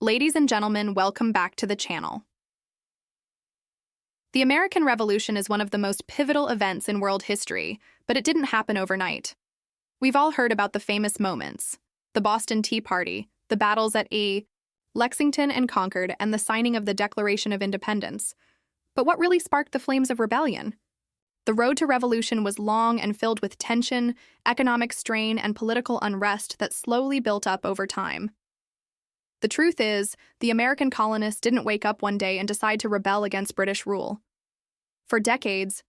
Ladies and gentlemen, welcome back to the channel. The American Revolution is one of the most pivotal events in world history, but it didn't happen overnight. We've all heard about the famous moments: the Boston Tea Party, the battles at Lexington and Concord, and the signing of the Declaration of Independence. But what really sparked the flames of rebellion? The road to revolution was long and filled with tension, economic strain, and political unrest that slowly built up over time. The truth is, the American colonists didn't wake up one day and decide to rebel against British rule. For decades,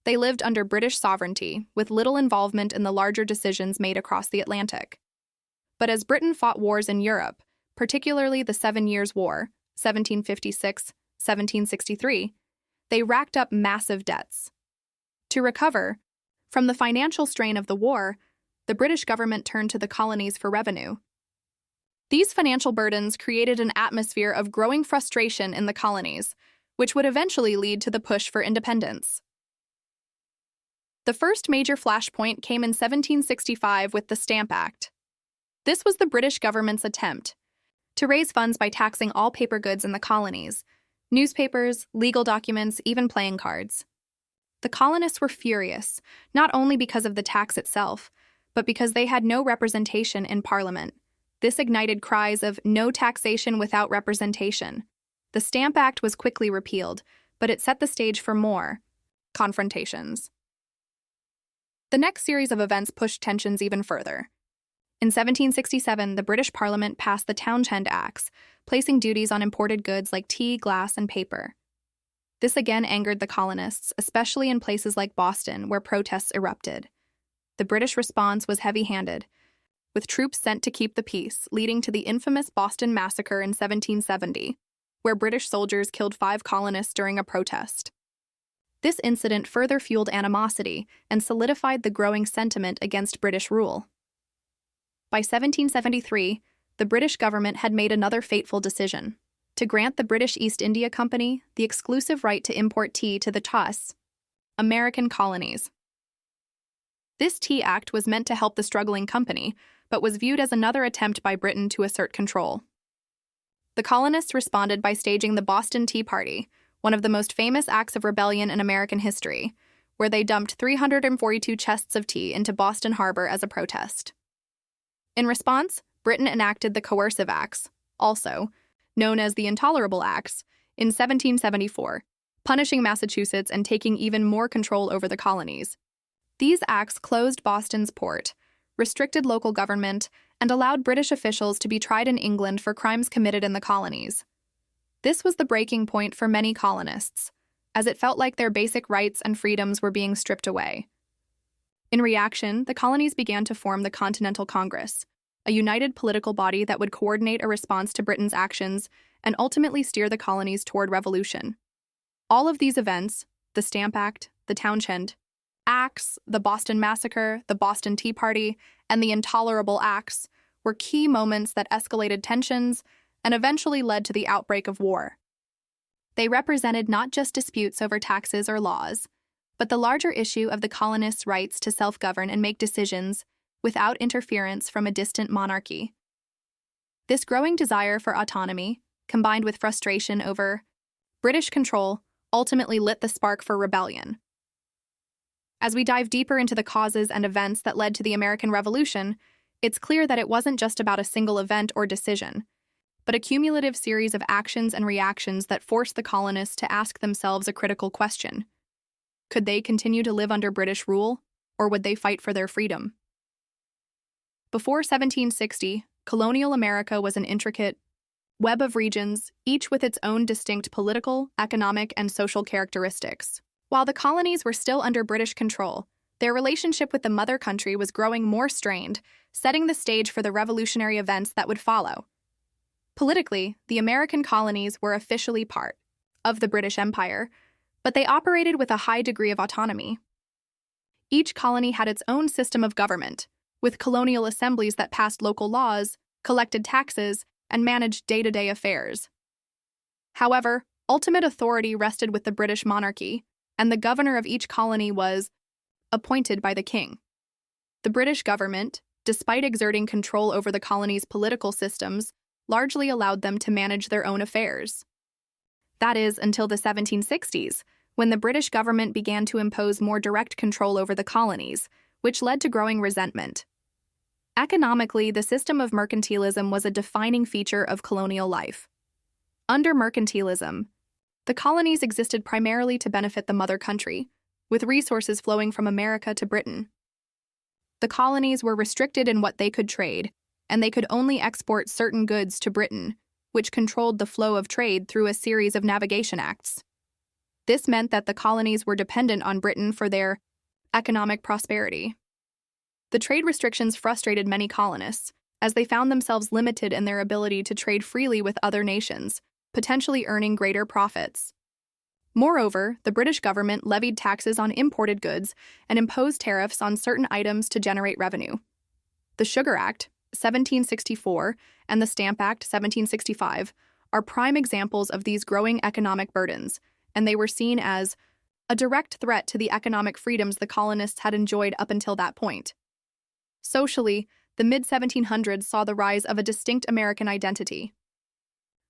they lived under British sovereignty, with little involvement in the larger decisions made across the Atlantic. But as Britain fought wars in Europe, particularly the 7 Years' War, 1756-1763, they racked up massive debts. To recover from the financial strain of the war, the British government turned to the colonies for revenue. These financial burdens created an atmosphere of growing frustration in the colonies, which would eventually lead to the push for independence. The first major flashpoint came in 1765 with the Stamp Act. This was the British government's attempt to raise funds by taxing all paper goods in the colonies: newspapers, legal documents, even playing cards. The colonists were furious, not only because of the tax itself, but because they had no representation in Parliament. This ignited cries of "no taxation without representation." The Stamp Act was quickly repealed, but it set the stage for more confrontations. The next series of events pushed tensions even further. In 1767, the British Parliament passed the Townshend Acts, placing duties on imported goods like tea, glass, and paper. This again angered the colonists, especially in places like Boston, where protests erupted. The British response was heavy-handed, with troops sent to keep the peace, leading to the infamous Boston Massacre in 1770, where British soldiers killed 5 colonists during a protest. This incident further fueled animosity and solidified the growing sentiment against British rule. By 1773, the British government had made another fateful decision: to grant the British East India Company the exclusive right to import tea to the American colonies. This Tea Act was meant to help the struggling company, but was viewed as another attempt by Britain to assert control. The colonists responded by staging the Boston Tea Party, one of the most famous acts of rebellion in American history, where they dumped 342 chests of tea into Boston Harbor as a protest. In response, Britain enacted the Coercive Acts, also known as the Intolerable Acts, in 1774, punishing Massachusetts and taking even more control over the colonies. These acts closed Boston's port, restricted local government, and allowed British officials to be tried in England for crimes committed in the colonies. This was the breaking point for many colonists, as it felt like their basic rights and freedoms were being stripped away. In reaction, the colonies began to form the Continental Congress, a united political body that would coordinate a response to Britain's actions and ultimately steer the colonies toward revolution. All of these events, the Stamp Act, the Townshend Acts, the Boston Massacre, the Boston Tea Party, and the Intolerable Acts, were key moments that escalated tensions and eventually led to the outbreak of war. They represented not just disputes over taxes or laws, but the larger issue of the colonists' rights to self-govern and make decisions without interference from a distant monarchy. This growing desire for autonomy, combined with frustration over British control, ultimately lit the spark for rebellion. As we dive deeper into the causes and events that led to the American Revolution, it's clear that it wasn't just about a single event or decision, but a cumulative series of actions and reactions that forced the colonists to ask themselves a critical question. Could they continue to live under British rule, or would they fight for their freedom? Before 1760, colonial America was an intricate web of regions, each with its own distinct political, economic, and social characteristics. While the colonies were still under British control, their relationship with the mother country was growing more strained, setting the stage for the revolutionary events that would follow. Politically, the American colonies were officially part of the British Empire, but they operated with a high degree of autonomy. Each colony had its own system of government, with colonial assemblies that passed local laws, collected taxes, and managed day-to-day affairs. However, ultimate authority rested with the British monarchy, and the governor of each colony was appointed by the king. The British government, despite exerting control over the colony's political systems, largely allowed them to manage their own affairs. That is, until the 1760s, when the British government began to impose more direct control over the colonies, which led to growing resentment. Economically, the system of mercantilism was a defining feature of colonial life. Under mercantilism, the colonies existed primarily to benefit the mother country, with resources flowing from America to Britain. The colonies were restricted in what they could trade, and they could only export certain goods to Britain, which controlled the flow of trade through a series of navigation acts. This meant that the colonies were dependent on Britain for their economic prosperity. The trade restrictions frustrated many colonists, as they found themselves limited in their ability to trade freely with other nations, potentially earning greater profits. Moreover, the British government levied taxes on imported goods and imposed tariffs on certain items to generate revenue. The Sugar Act, 1764, and the Stamp Act, 1765, are prime examples of these growing economic burdens, and they were seen as a direct threat to the economic freedoms the colonists had enjoyed up until that point. Socially, the mid-1700s saw the rise of a distinct American identity.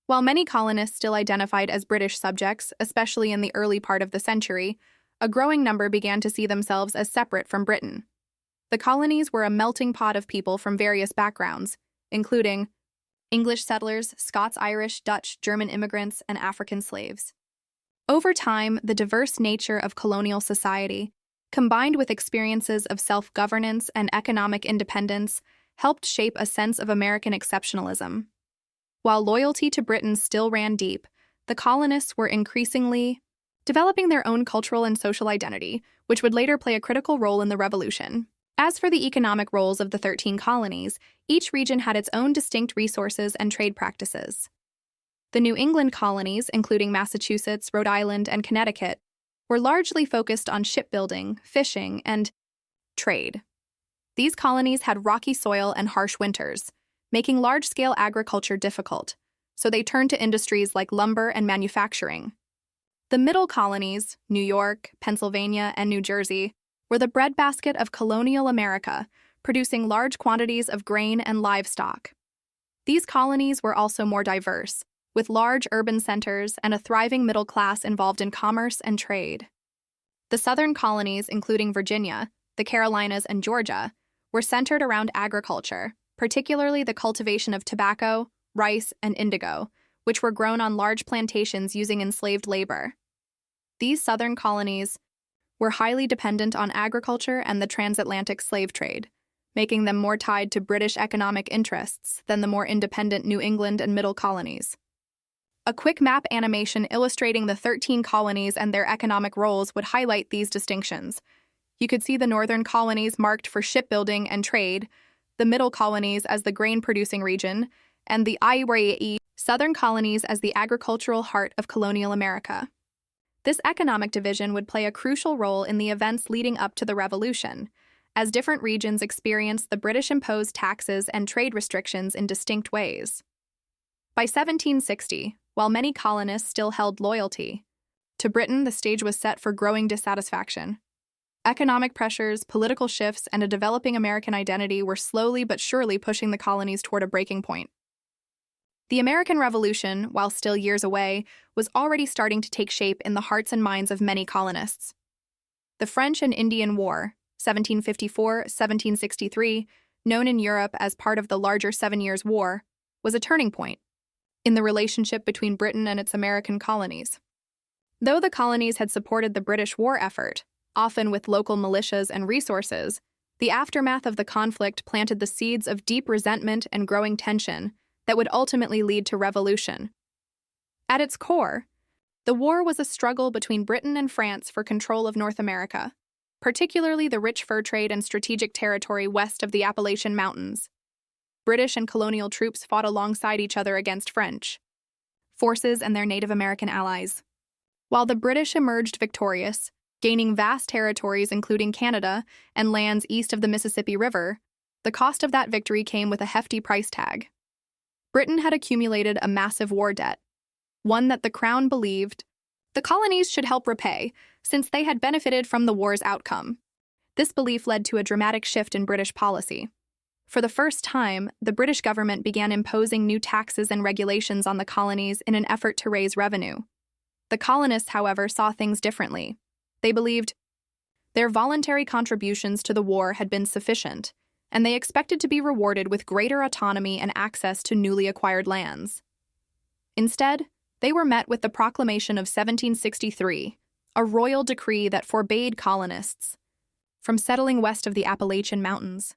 While many colonists still identified as British subjects, especially in the early part of the century, a growing number began to see themselves as separate from Britain. The colonies were a melting pot of people from various backgrounds, including English settlers, Scots, Irish, Dutch, German immigrants, and African slaves. Over time, the diverse nature of colonial society, combined with experiences of self-governance and economic independence, helped shape a sense of American exceptionalism. While loyalty to Britain still ran deep, the colonists were increasingly developing their own cultural and social identity, which would later play a critical role in the Revolution. As for the economic roles of the 13 colonies, each region had its own distinct resources and trade practices. The New England colonies, including Massachusetts, Rhode Island, and Connecticut, were largely focused on shipbuilding, fishing, and trade. These colonies had rocky soil and harsh winters, making large-scale agriculture difficult, so they turned to industries like lumber and manufacturing. The middle colonies, New York, Pennsylvania, and New Jersey, were the breadbasket of colonial America, producing large quantities of grain and livestock. These colonies were also more diverse, with large urban centers and a thriving middle class involved in commerce and trade. The southern colonies, including Virginia, the Carolinas, and Georgia, were centered around agriculture, particularly the cultivation of tobacco, rice, and indigo, which were grown on large plantations using enslaved labor. These southern colonies were highly dependent on agriculture and the transatlantic slave trade, making them more tied to British economic interests than the more independent New England and middle colonies. A quick map animation illustrating the 13 colonies and their economic roles would highlight these distinctions. You could see the northern colonies marked for shipbuilding and trade, the middle colonies as the grain-producing region, and the southern colonies as the agricultural heart of colonial America. This economic division would play a crucial role in the events leading up to the Revolution, as different regions experienced the British-imposed taxes and trade restrictions in distinct ways. By 1760, while many colonists still held loyalty to Britain, the stage was set for growing dissatisfaction. Economic pressures, political shifts, and a developing American identity were slowly but surely pushing the colonies toward a breaking point. The American Revolution, while still years away, was already starting to take shape in the hearts and minds of many colonists. The French and Indian War, 1754-1763, known in Europe as part of the larger 7 Years' War, was a turning point in the relationship between Britain and its American colonies. Though the colonies had supported the British war effort, often with local militias and resources, the aftermath of the conflict planted the seeds of deep resentment and growing tension that would ultimately lead to revolution. At its core, the war was a struggle between Britain and France for control of North America, particularly the rich fur trade and strategic territory west of the Appalachian Mountains. British and colonial troops fought alongside each other against French forces and their Native American allies. While the British emerged victorious, gaining vast territories including Canada and lands east of the Mississippi River, the cost of that victory came with a hefty price tag. Britain had accumulated a massive war debt, one that the Crown believed the colonies should help repay, since they had benefited from the war's outcome. This belief led to a dramatic shift in British policy. For the first time, the British government began imposing new taxes and regulations on the colonies in an effort to raise revenue. The colonists, however, saw things differently. They believed their voluntary contributions to the war had been sufficient, and they expected to be rewarded with greater autonomy and access to newly acquired lands. Instead, they were met with the Proclamation of 1763, a royal decree that forbade colonists from settling west of the Appalachian Mountains.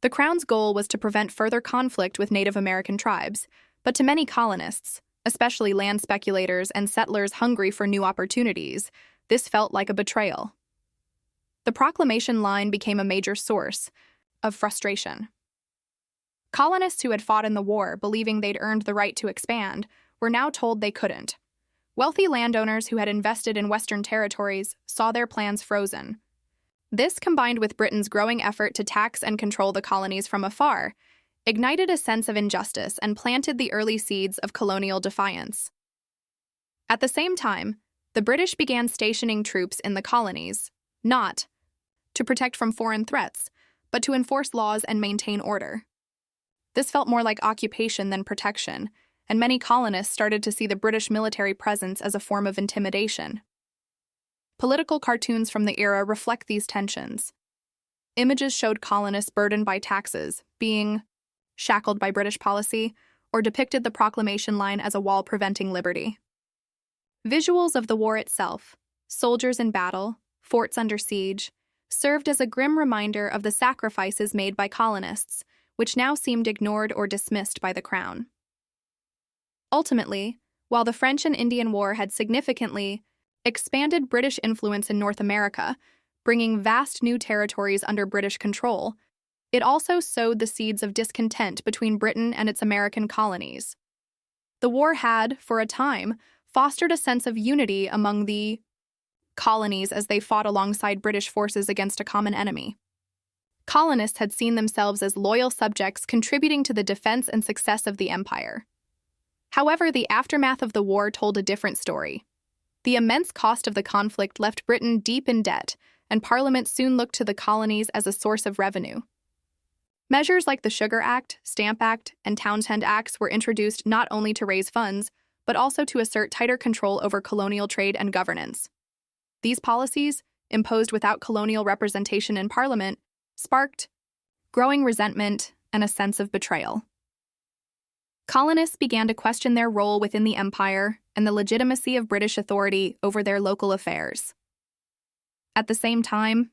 The Crown's goal was to prevent further conflict with Native American tribes, but to many colonists, especially land speculators and settlers hungry for new opportunities, this felt like a betrayal. The proclamation line became a major source of frustration. Colonists who had fought in the war, believing they'd earned the right to expand, were now told they couldn't. Wealthy landowners who had invested in Western territories saw their plans frozen. This, combined with Britain's growing effort to tax and control the colonies from afar, ignited a sense of injustice and planted the early seeds of colonial defiance. At the same time, the British began stationing troops in the colonies, not to protect from foreign threats, but to enforce laws and maintain order. This felt more like occupation than protection, and many colonists started to see the British military presence as a form of intimidation. Political cartoons from the era reflect these tensions. Images showed colonists burdened by taxes, being shackled by British policy, or depicted the proclamation line as a wall preventing liberty. Visuals of the war itself, soldiers in battle, forts under siege, served as a grim reminder of the sacrifices made by colonists, which now seemed ignored or dismissed by the Crown. Ultimately, while the French and Indian War had significantly expanded British influence in North America, bringing vast new territories under British control, it also sowed the seeds of discontent between Britain and its American colonies. The war had, for a time, fostered a sense of unity among the colonies as they fought alongside British forces against a common enemy. Colonists had seen themselves as loyal subjects contributing to the defense and success of the empire. However, the aftermath of the war told a different story. The immense cost of the conflict left Britain deep in debt, and Parliament soon looked to the colonies as a source of revenue. Measures like the Sugar Act, Stamp Act, and Townshend Acts were introduced not only to raise funds, but also to assert tighter control over colonial trade and governance. These policies, imposed without colonial representation in Parliament, sparked growing resentment and a sense of betrayal. Colonists began to question their role within the empire and the legitimacy of British authority over their local affairs. At the same time,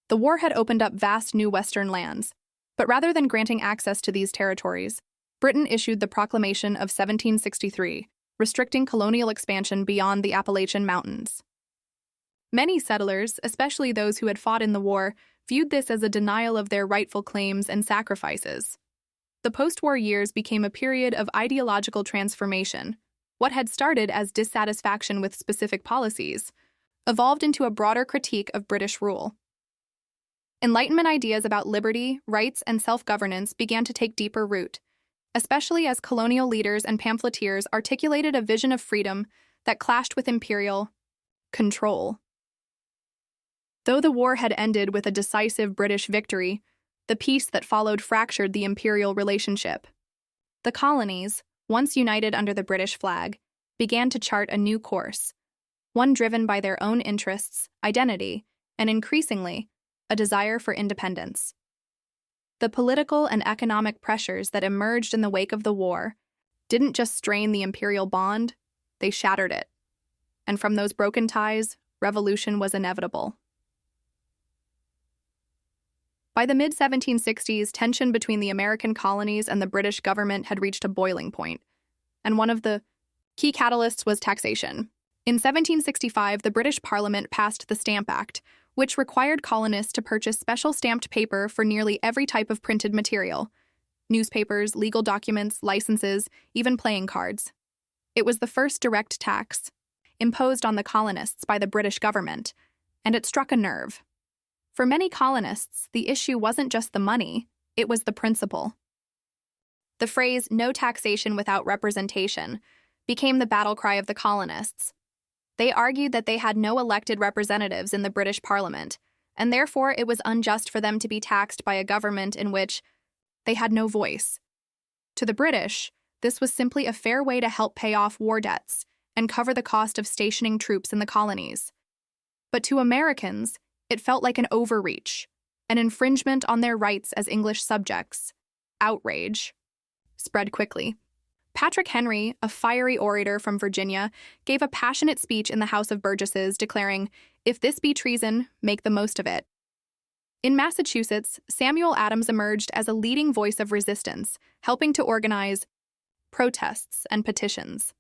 the war had opened up vast new Western lands, but rather than granting access to these territories, Britain issued the Proclamation of 1763, restricting colonial expansion beyond the Appalachian Mountains. Many settlers, especially those who had fought in the war, viewed this as a denial of their rightful claims and sacrifices. The post-war years became a period of ideological transformation. What had started as dissatisfaction with specific policies evolved into a broader critique of British rule. Enlightenment ideas about liberty, rights, and self-governance began to take deeper root, especially as colonial leaders and pamphleteers articulated a vision of freedom that clashed with imperial control. Though the war had ended with a decisive British victory, the peace that followed fractured the imperial relationship. The colonies, once united under the British flag, began to chart a new course, one driven by their own interests, identity, and increasingly, a desire for independence. The political and economic pressures that emerged in the wake of the war didn't just strain the imperial bond, they shattered it. And from those broken ties, revolution was inevitable. By the mid-1760s, tension between the American colonies and the British government had reached a boiling point, and one of the key catalysts was taxation. In 1765, the British Parliament passed the Stamp Act, which required colonists to purchase special stamped paper for nearly every type of printed material: newspapers, legal documents, licenses, even playing cards. It was the first direct tax imposed on the colonists by the British government, and it struck a nerve. For many colonists, the issue wasn't just the money, it was the principle. The phrase, "no taxation without representation," became the battle cry of the colonists. They argued that they had no elected representatives in the British Parliament, and therefore it was unjust for them to be taxed by a government in which they had no voice. To the British, this was simply a fair way to help pay off war debts and cover the cost of stationing troops in the colonies. But to Americans, it felt like an overreach, an infringement on their rights as English subjects. Outrage spread quickly. Patrick Henry, a fiery orator from Virginia, gave a passionate speech in the House of Burgesses declaring, "If this be treason, make the most of it." In Massachusetts, Samuel Adams emerged as a leading voice of resistance, helping to organize protests and petitions.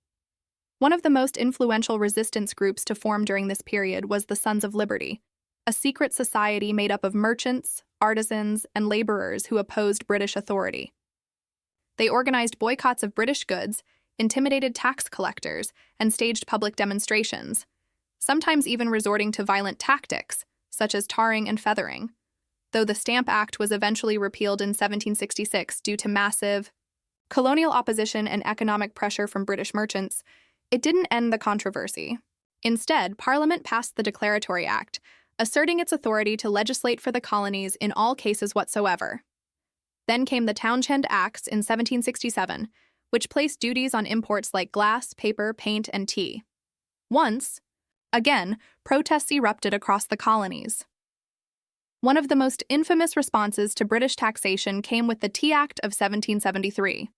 One of the most influential resistance groups to form during this period was the Sons of Liberty, a secret society made up of merchants, artisans, and laborers who opposed British authority. They organized boycotts of British goods, intimidated tax collectors, and staged public demonstrations, sometimes even resorting to violent tactics, such as tarring and feathering. Though the Stamp Act was eventually repealed in 1766 due to massive colonial opposition and economic pressure from British merchants, it didn't end the controversy. Instead, Parliament passed the Declaratory Act, asserting its authority to legislate for the colonies in all cases whatsoever. Then came the Townshend Acts in 1767, which placed duties on imports like glass, paper, paint, and tea. Once again, protests erupted across the colonies. One of the most infamous responses to British taxation came with the Tea Act of 1773.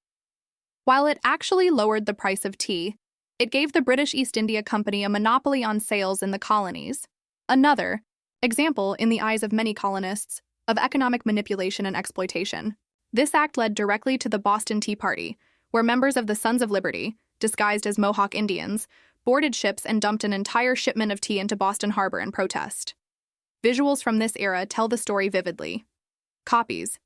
While it actually lowered the price of tea, it gave the British East India Company a monopoly on sales in the colonies. Another example, in the eyes of many colonists, of economic manipulation and exploitation. This act led directly to the Boston Tea Party, where members of the Sons of Liberty, disguised as Mohawk Indians, boarded ships and dumped an entire shipment of tea into Boston Harbor in protest. Visuals from this era tell the story vividly. Copies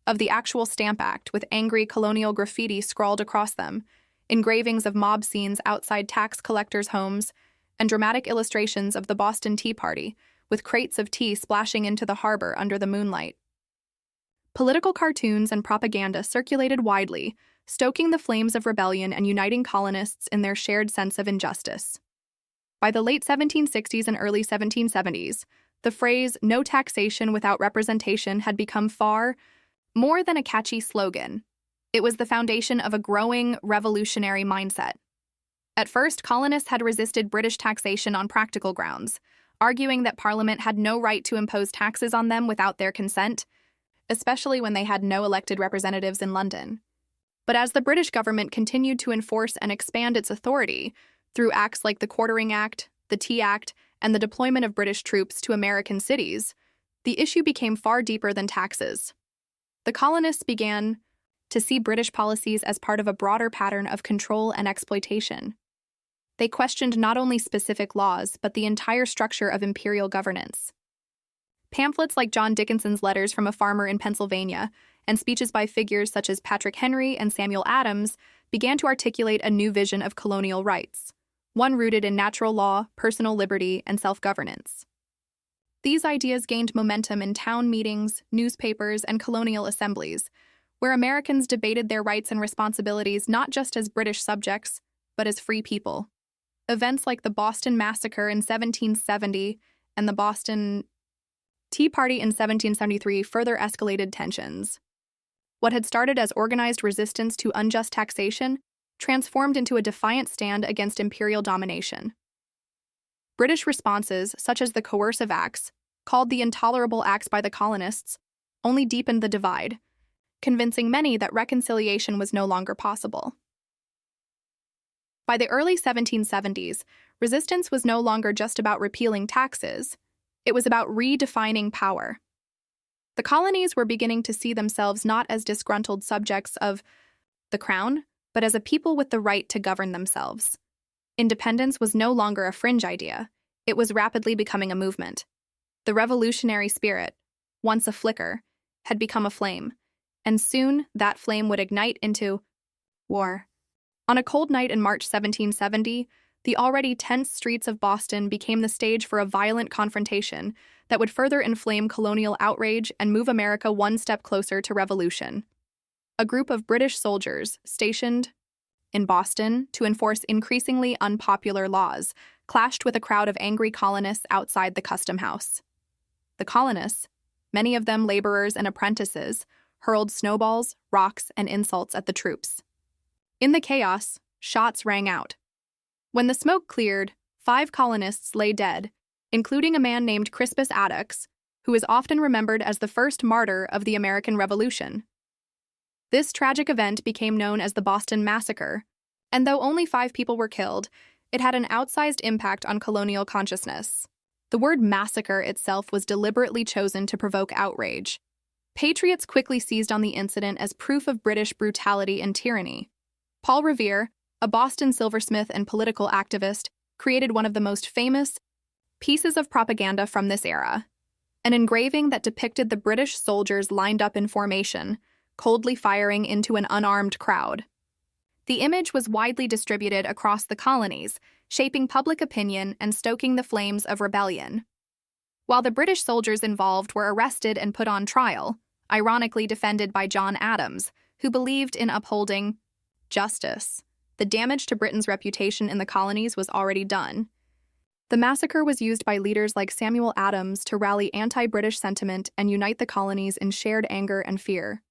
of the actual Stamp Act with angry colonial graffiti scrawled across them, engravings of mob scenes outside tax collectors' homes, and dramatic illustrations of the Boston Tea Party, with crates of tea splashing into the harbor under the moonlight. Political cartoons and propaganda circulated widely, stoking the flames of rebellion and uniting colonists in their shared sense of injustice. By the late 1760s and early 1770s, the phrase "no taxation without representation" had become far more than a catchy slogan. It was the foundation of a growing revolutionary mindset. At first, colonists had resisted British taxation on practical grounds, arguing that Parliament had no right to impose taxes on them without their consent, especially when they had no elected representatives in London. But as the British government continued to enforce and expand its authority through acts like the Quartering Act, the Tea Act, and the deployment of British troops to American cities, the issue became far deeper than taxes. The colonists began to see British policies as part of a broader pattern of control and exploitation. They questioned not only specific laws, but the entire structure of imperial governance. Pamphlets like John Dickinson's Letters from a Farmer in Pennsylvania and speeches by figures such as Patrick Henry and Samuel Adams began to articulate a new vision of colonial rights, one rooted in natural law, personal liberty, and self-governance. These ideas gained momentum in town meetings, newspapers, and colonial assemblies, where Americans debated their rights and responsibilities not just as British subjects, but as free people. Events like the Boston Massacre in 1770 and the Boston Tea Party in 1773 further escalated tensions. What had started as organized resistance to unjust taxation transformed into a defiant stand against imperial domination. British responses, such as the coercive acts, called the intolerable acts by the colonists, only deepened the divide, convincing many that reconciliation was no longer possible. By the early 1770s, resistance was no longer just about repealing taxes. It was about redefining power. The colonies were beginning to see themselves not as disgruntled subjects of the crown, but as a people with the right to govern themselves. Independence was no longer a fringe idea. It was rapidly becoming a movement. The revolutionary spirit, once a flicker, had become a flame, and soon that flame would ignite into war. On a cold night in March 1770, the already tense streets of Boston became the stage for a violent confrontation that would further inflame colonial outrage and move America one step closer to revolution. A group of British soldiers stationed in Boston to enforce increasingly unpopular laws clashed with a crowd of angry colonists outside the custom house. The colonists, many of them laborers and apprentices, hurled snowballs, rocks, and insults at the troops. In the chaos, shots rang out. When the smoke cleared, 5 colonists lay dead, including a man named Crispus Attucks, who is often remembered as the first martyr of the American Revolution. This tragic event became known as the Boston Massacre, and though only 5 people were killed, it had an outsized impact on colonial consciousness. The word massacre itself was deliberately chosen to provoke outrage. Patriots quickly seized on the incident as proof of British brutality and tyranny. Paul Revere, a Boston silversmith and political activist, created one of the most famous pieces of propaganda from this era, an engraving that depicted the British soldiers lined up in formation, coldly firing into an unarmed crowd. The image was widely distributed across the colonies, shaping public opinion and stoking the flames of rebellion. While the British soldiers involved were arrested and put on trial, ironically defended by John Adams, who believed in upholding justice, the damage to Britain's reputation in the colonies was already done. The massacre was used by leaders like Samuel Adams to rally anti-British sentiment and unite the colonies in shared anger and fear.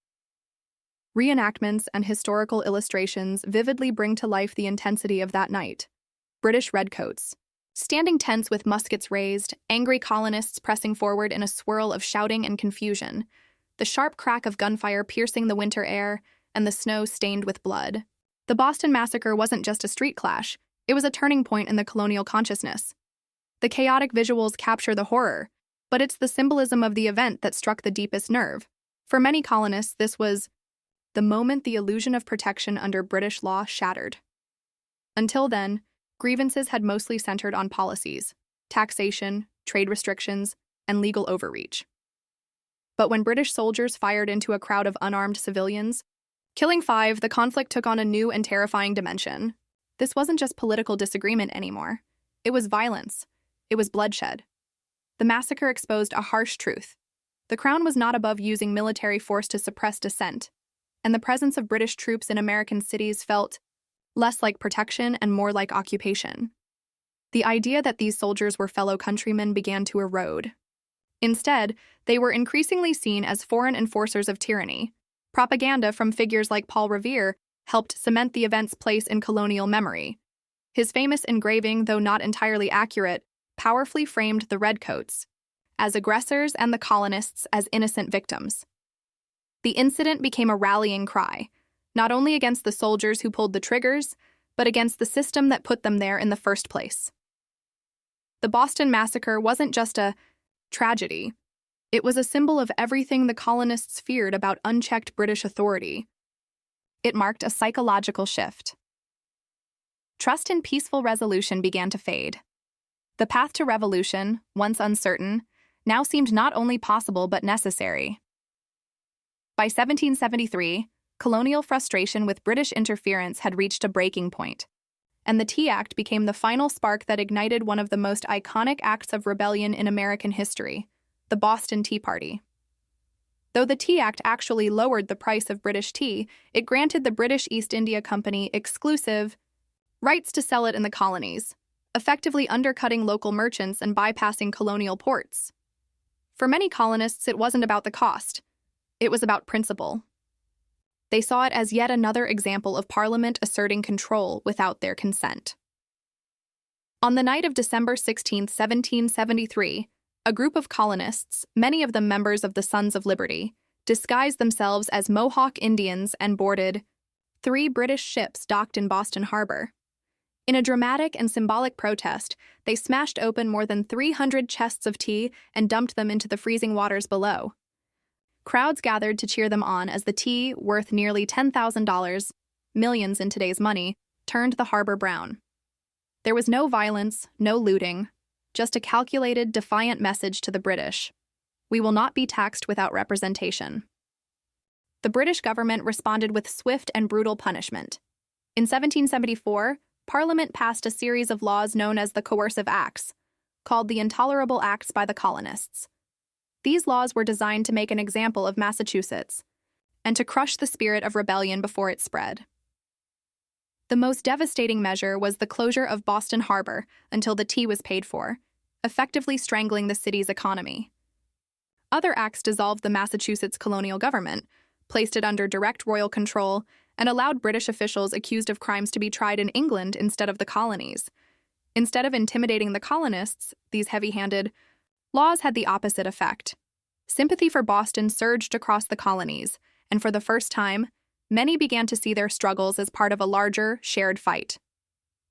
Reenactments and historical illustrations vividly bring to life the intensity of that night. British redcoats, standing tense with muskets raised, angry colonists pressing forward in a swirl of shouting and confusion, the sharp crack of gunfire piercing the winter air, and the snow stained with blood. The Boston Massacre wasn't just a street clash, it was a turning point in the colonial consciousness. The chaotic visuals capture the horror, but it's the symbolism of the event that struck the deepest nerve. For many colonists, this was the moment the illusion of protection under British law shattered. Until then, grievances had mostly centered on policies, taxation, trade restrictions, and legal overreach. But when British soldiers fired into a crowd of unarmed civilians, killing 5, the conflict took on a new and terrifying dimension. This wasn't just political disagreement anymore. It was violence. It was bloodshed. The massacre exposed a harsh truth. The Crown was not above using military force to suppress dissent, and the presence of British troops in American cities felt less like protection and more like occupation. The idea that these soldiers were fellow countrymen began to erode. Instead, they were increasingly seen as foreign enforcers of tyranny. Propaganda from figures like Paul Revere helped cement the event's place in colonial memory. His famous engraving, though not entirely accurate, powerfully framed the redcoats as aggressors and the colonists as innocent victims. The incident became a rallying cry, not only against the soldiers who pulled the triggers, but against the system that put them there in the first place. The Boston Massacre wasn't just a tragedy. It was a symbol of everything the colonists feared about unchecked British authority. It marked a psychological shift. Trust in peaceful resolution began to fade. The path to revolution, once uncertain, now seemed not only possible but necessary. By 1773, colonial frustration with British interference had reached a breaking point, and the Tea Act became the final spark that ignited one of the most iconic acts of rebellion in American history, the Boston Tea Party. Though the Tea Act actually lowered the price of British tea, it granted the British East India Company exclusive rights to sell it in the colonies, effectively undercutting local merchants and bypassing colonial ports. For many colonists, it wasn't about the cost. It was about principle. They saw it as yet another example of Parliament asserting control without their consent. On the night of December 16, 1773, a group of colonists, many of them members of the Sons of Liberty, disguised themselves as Mohawk Indians and boarded 3 British ships docked in Boston Harbor. In a dramatic and symbolic protest, they smashed open more than 300 chests of tea and dumped them into the freezing waters below. Crowds gathered to cheer them on as the tea, worth nearly $10,000, millions in today's money, turned the harbor brown. There was no violence, no looting, just a calculated, defiant message to the British. We will not be taxed without representation. The British government responded with swift and brutal punishment. In 1774, Parliament passed a series of laws known as the Coercive Acts, called the Intolerable Acts by the colonists. These laws were designed to make an example of Massachusetts and to crush the spirit of rebellion before it spread. The most devastating measure was the closure of Boston Harbor until the tea was paid for, effectively strangling the city's economy. Other acts dissolved the Massachusetts colonial government, placed it under direct royal control, and allowed British officials accused of crimes to be tried in England instead of the colonies. Instead of intimidating the colonists, these heavy-handed laws had the opposite effect. Sympathy for Boston surged across the colonies, and for the first time, many began to see their struggles as part of a larger, shared fight.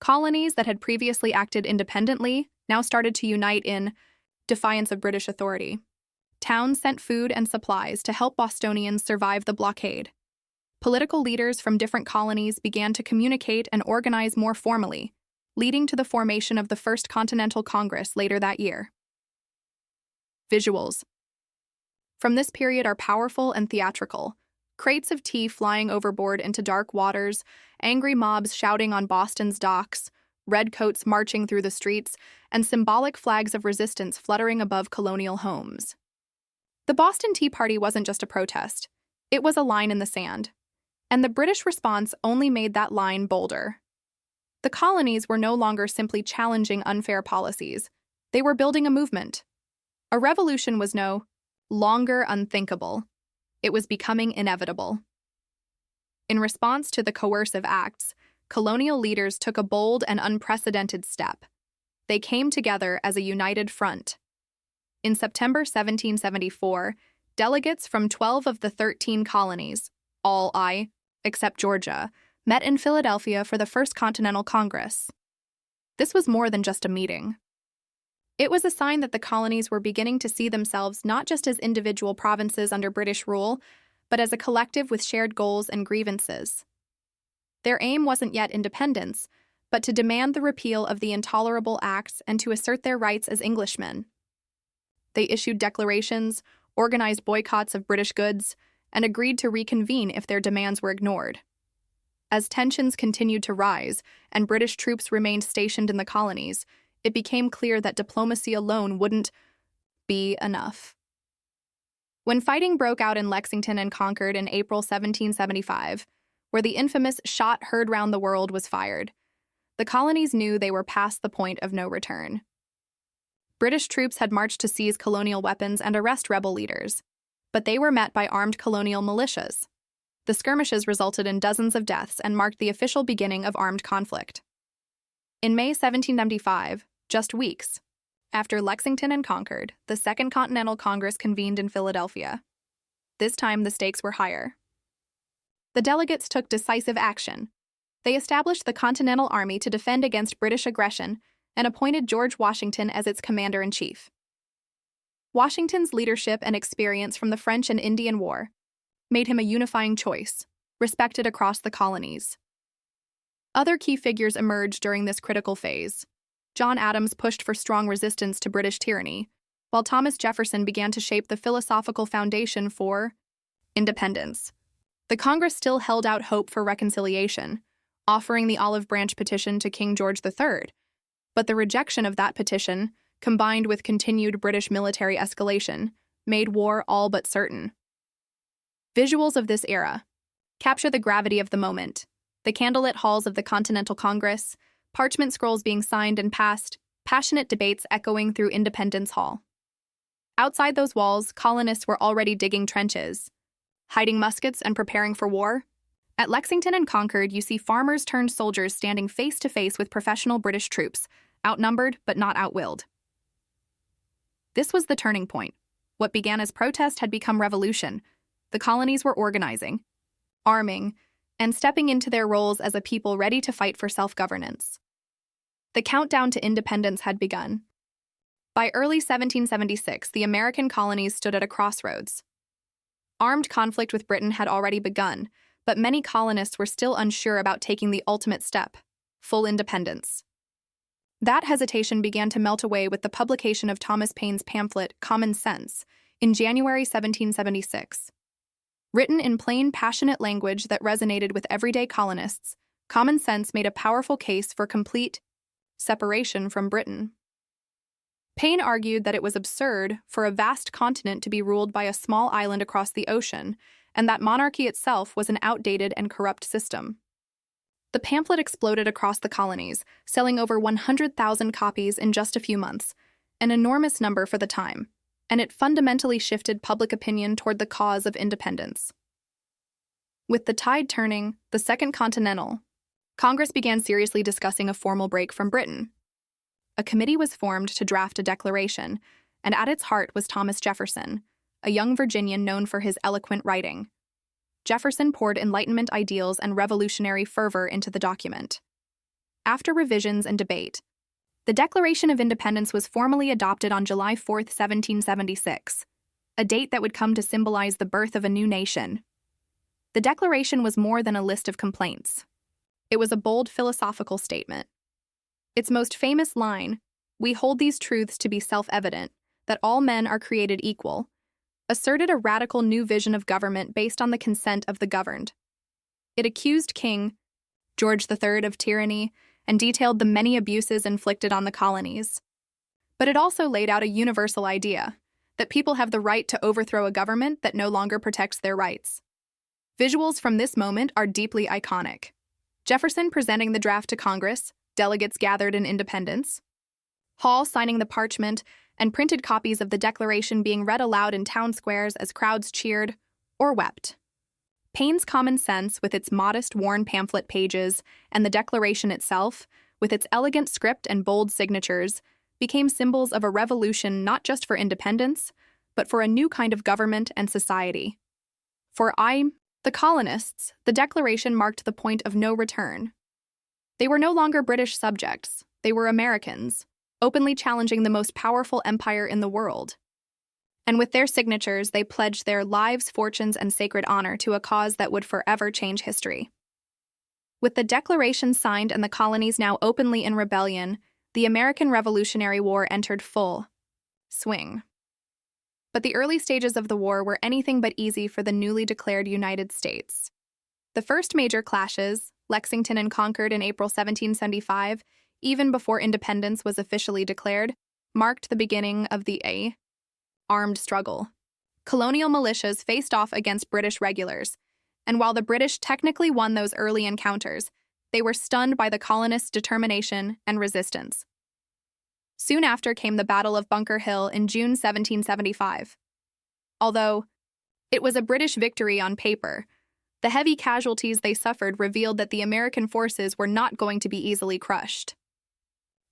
Colonies that had previously acted independently now started to unite in defiance of British authority. Towns sent food and supplies to help Bostonians survive the blockade. Political leaders from different colonies began to communicate and organize more formally, leading to the formation of the First Continental Congress later that year. Visuals from this period are powerful and theatrical. Crates of tea flying overboard into dark waters, angry mobs shouting on Boston's docks, redcoats marching through the streets, and symbolic flags of resistance fluttering above colonial homes. The Boston Tea Party wasn't just a protest. It was a line in the sand. And the British response only made that line bolder. The colonies were no longer simply challenging unfair policies. They were building a movement. A revolution was no longer unthinkable. It was becoming inevitable. In response to the coercive acts, colonial leaders took a bold and unprecedented step. They came together as a united front. In September 1774, delegates from 12 of the 13 colonies, all except Georgia, met in Philadelphia for the First Continental Congress. This was more than just a meeting. It was a sign that the colonies were beginning to see themselves not just as individual provinces under British rule, but as a collective with shared goals and grievances. Their aim wasn't yet independence, but to demand the repeal of the intolerable acts and to assert their rights as Englishmen. They issued declarations, organized boycotts of British goods, and agreed to reconvene if their demands were ignored. As tensions continued to rise and British troops remained stationed in the colonies, it became clear that diplomacy alone wouldn't be enough. When fighting broke out in Lexington and Concord in April 1775, where the infamous shot heard round the world was fired, the colonies knew they were past the point of no return. British troops had marched to seize colonial weapons and arrest rebel leaders, but they were met by armed colonial militias. The skirmishes resulted in dozens of deaths and marked the official beginning of armed conflict. In May 1775, just weeks after Lexington and Concord, the Second Continental Congress convened in Philadelphia. This time, the stakes were higher. The delegates took decisive action. They established the Continental Army to defend against British aggression and appointed George Washington as its commander-in-chief. Washington's leadership and experience from the French and Indian War made him a unifying choice, respected across the colonies. Other key figures emerged during this critical phase. John Adams pushed for strong resistance to British tyranny, while Thomas Jefferson began to shape the philosophical foundation for independence. The Congress still held out hope for reconciliation, offering the Olive Branch Petition to King George III, but the rejection of that petition, combined with continued British military escalation, made war all but certain. Visuals of this era capture the gravity of the moment. The candlelit halls of the Continental Congress, parchment scrolls being signed and passed, passionate debates echoing through Independence Hall. Outside those walls, colonists were already digging trenches, hiding muskets and preparing for war. At Lexington and Concord, you see farmers turned soldiers standing face to face with professional British troops, outnumbered but not outwilled. This was the turning point. What began as protest had become revolution. The colonies were organizing, arming, and stepping into their roles as a people ready to fight for self-governance. The countdown to independence had begun. By early 1776, the American colonies stood at a crossroads. Armed conflict with Britain had already begun, but many colonists were still unsure about taking the ultimate step, full independence. That hesitation began to melt away with the publication of Thomas Paine's pamphlet, Common Sense, in January 1776. Written in plain, passionate language that resonated with everyday colonists, Common Sense made a powerful case for complete separation from Britain. Paine argued that it was absurd for a vast continent to be ruled by a small island across the ocean, and that monarchy itself was an outdated and corrupt system. The pamphlet exploded across the colonies, selling over 100,000 copies in just a few months, an enormous number for the time, and it fundamentally shifted public opinion toward the cause of independence. With the tide turning, the Second Continental, Congress began seriously discussing a formal break from Britain. A committee was formed to draft a declaration, and at its heart was Thomas Jefferson, a young Virginian known for his eloquent writing. Jefferson poured Enlightenment ideals and revolutionary fervor into the document. After revisions and debate, the Declaration of Independence was formally adopted on July 4, 1776, a date that would come to symbolize the birth of a new nation. The Declaration was more than a list of complaints. It was a bold philosophical statement. Its most famous line, "We hold these truths to be self-evident, that all men are created equal," asserted a radical new vision of government based on the consent of the governed. It accused King George III of tyranny and detailed the many abuses inflicted on the colonies. But it also laid out a universal idea, that people have the right to overthrow a government that no longer protects their rights. Visuals from this moment are deeply iconic. Jefferson presenting the draft to Congress, delegates gathered in Independence, Hall signing the parchment, and printed copies of the Declaration being read aloud in town squares as crowds cheered or wept. Paine's Common Sense, with its modest, worn pamphlet pages, and the Declaration itself, with its elegant script and bold signatures, became symbols of a revolution not just for independence, but for a new kind of government and society. For the colonists, the Declaration marked the point of no return. They were no longer British subjects, they were Americans, openly challenging the most powerful empire in the world. And with their signatures, they pledged their lives, fortunes, and sacred honor to a cause that would forever change history. With the Declaration signed and the colonies now openly in rebellion, the American Revolutionary War entered full swing. But the early stages of the war were anything but easy for the newly declared United States. The first major clashes, Lexington and Concord in April 1775, even before independence was officially declared, marked the beginning of the armed struggle. Colonial militias faced off against British regulars, and while the British technically won those early encounters, they were stunned by the colonists' determination and resistance. Soon after came the Battle of Bunker Hill in June 1775. Although it was a British victory on paper, the heavy casualties they suffered revealed that the American forces were not going to be easily crushed.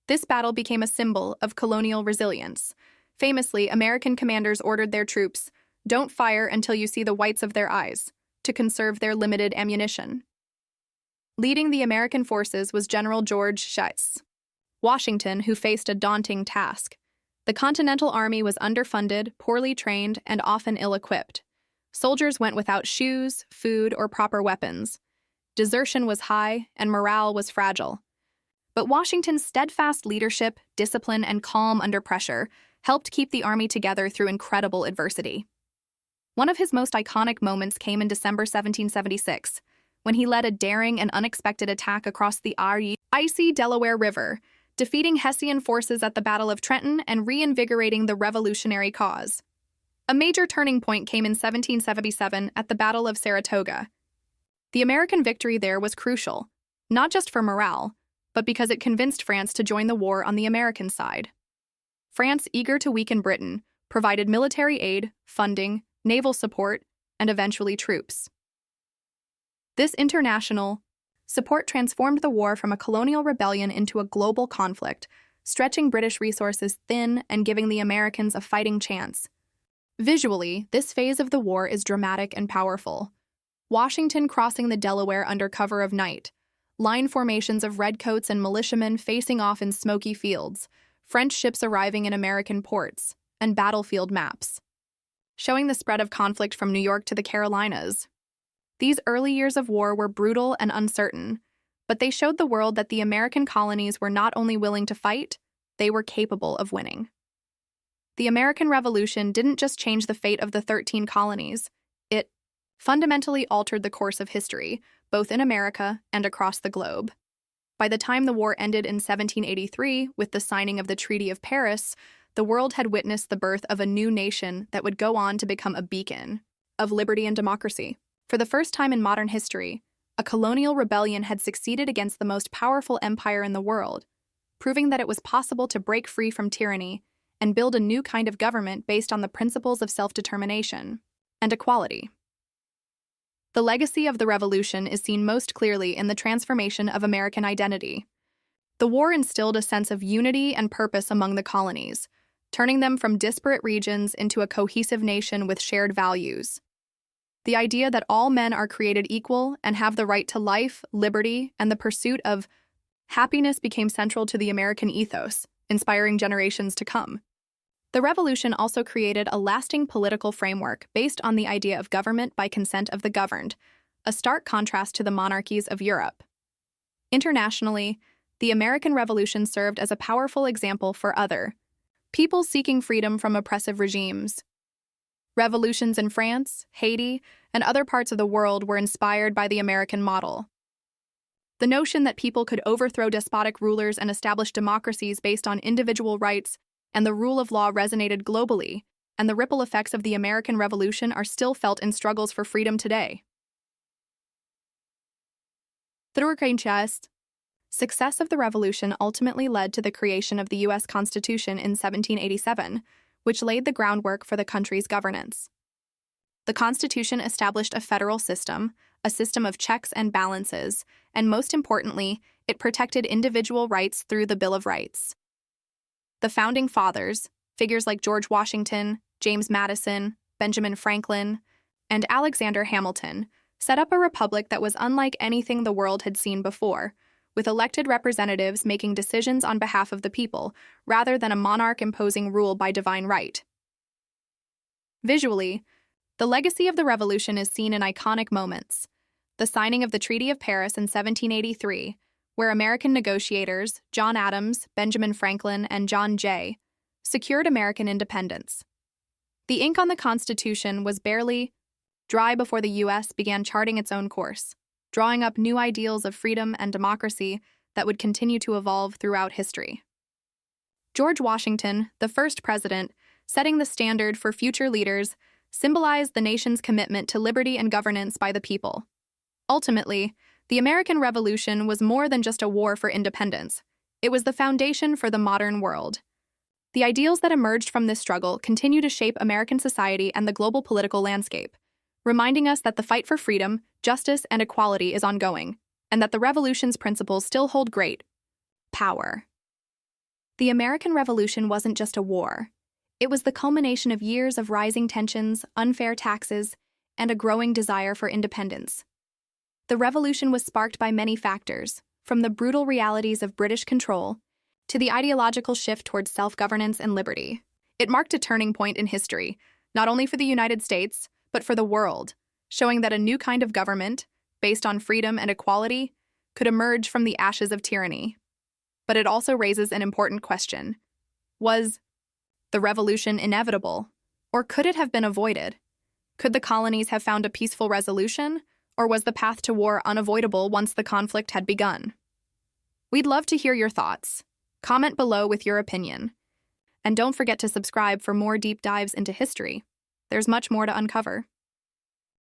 This battle became a symbol of colonial resilience. Famously, American commanders ordered their troops, "Don't fire until you see the whites of their eyes," to conserve their limited ammunition. Leading the American forces was General George Washington, who faced a daunting task. The Continental Army was underfunded, poorly trained, and often ill-equipped. Soldiers went without shoes, food, or proper weapons. Desertion was high, and morale was fragile. But Washington's steadfast leadership, discipline, and calm under pressure helped keep the army together through incredible adversity. One of his most iconic moments came in December 1776, when he led a daring and unexpected attack across the icy Delaware River, defeating Hessian forces at the Battle of Trenton and reinvigorating the revolutionary cause. A major turning point came in 1777 at the Battle of Saratoga. The American victory there was crucial, not just for morale, but because it convinced France to join the war on the American side. France, eager to weaken Britain, provided military aid, funding, naval support, and eventually troops. This international support transformed the war from a colonial rebellion into a global conflict, stretching British resources thin and giving the Americans a fighting chance. Visually, this phase of the war is dramatic and powerful. Washington crossing the Delaware under cover of night, line formations of redcoats and militiamen facing off in smoky fields, French ships arriving in American ports, and battlefield maps, showing the spread of conflict from New York to the Carolinas. These early years of war were brutal and uncertain, but they showed the world that the American colonies were not only willing to fight, they were capable of winning. The American Revolution didn't just change the fate of the 13 colonies, it fundamentally altered the course of history, both in America and across the globe. By the time the war ended in 1783, with the signing of the Treaty of Paris, the world had witnessed the birth of a new nation that would go on to become a beacon of liberty and democracy. For the first time in modern history, a colonial rebellion had succeeded against the most powerful empire in the world, proving that it was possible to break free from tyranny and build a new kind of government based on the principles of self-determination and equality. The legacy of the Revolution is seen most clearly in the transformation of American identity. The war instilled a sense of unity and purpose among the colonies, turning them from disparate regions into a cohesive nation with shared values. The idea that all men are created equal and have the right to life, liberty, and the pursuit of happiness became central to the American ethos, inspiring generations to come. The Revolution also created a lasting political framework based on the idea of government by consent of the governed, a stark contrast to the monarchies of Europe. Internationally, the American Revolution served as a powerful example for other people seeking freedom from oppressive regimes. Revolutions in France, Haiti, and other parts of the world were inspired by the American model. The notion that people could overthrow despotic rulers and establish democracies based on individual rights and the rule of law resonated globally, and the ripple effects of the American Revolution are still felt in struggles for freedom today. The success of the Revolution ultimately led to the creation of the U.S. Constitution in 1787, which laid the groundwork for the country's governance. The Constitution established a federal system, a system of checks and balances, and most importantly, it protected individual rights through the Bill of Rights. The Founding Fathers, figures like George Washington, James Madison, Benjamin Franklin, and Alexander Hamilton, set up a republic that was unlike anything the world had seen before, with elected representatives making decisions on behalf of the people, rather than a monarch imposing rule by divine right. Visually, the legacy of the Revolution is seen in iconic moments. The signing of the Treaty of Paris in 1783, where American negotiators John Adams, Benjamin Franklin, and John Jay secured American independence. The ink on the Constitution was barely dry before the U.S. began charting its own course, drawing up new ideals of freedom and democracy that would continue to evolve throughout history. George Washington, the first president, setting the standard for future leaders, symbolized the nation's commitment to liberty and governance by the people. Ultimately, the American Revolution was more than just a war for independence. It was the foundation for the modern world. The ideals that emerged from this struggle continue to shape American society and the global political landscape, reminding us that the fight for freedom, justice, and equality is ongoing, and that the Revolution's principles still hold great power. The American Revolution wasn't just a war. It was the culmination of years of rising tensions, unfair taxes, and a growing desire for independence. The Revolution was sparked by many factors, from the brutal realities of British control to the ideological shift towards self-governance and liberty. It marked a turning point in history, not only for the United States, but for the world, showing that a new kind of government, based on freedom and equality, could emerge from the ashes of tyranny. But it also raises an important question. Was the Revolution inevitable, or could it have been avoided? Could the colonies have found a peaceful resolution, or was the path to war unavoidable once the conflict had begun? We'd love to hear your thoughts. Comment below with your opinion. And don't forget to subscribe for more deep dives into history. There's much more to uncover.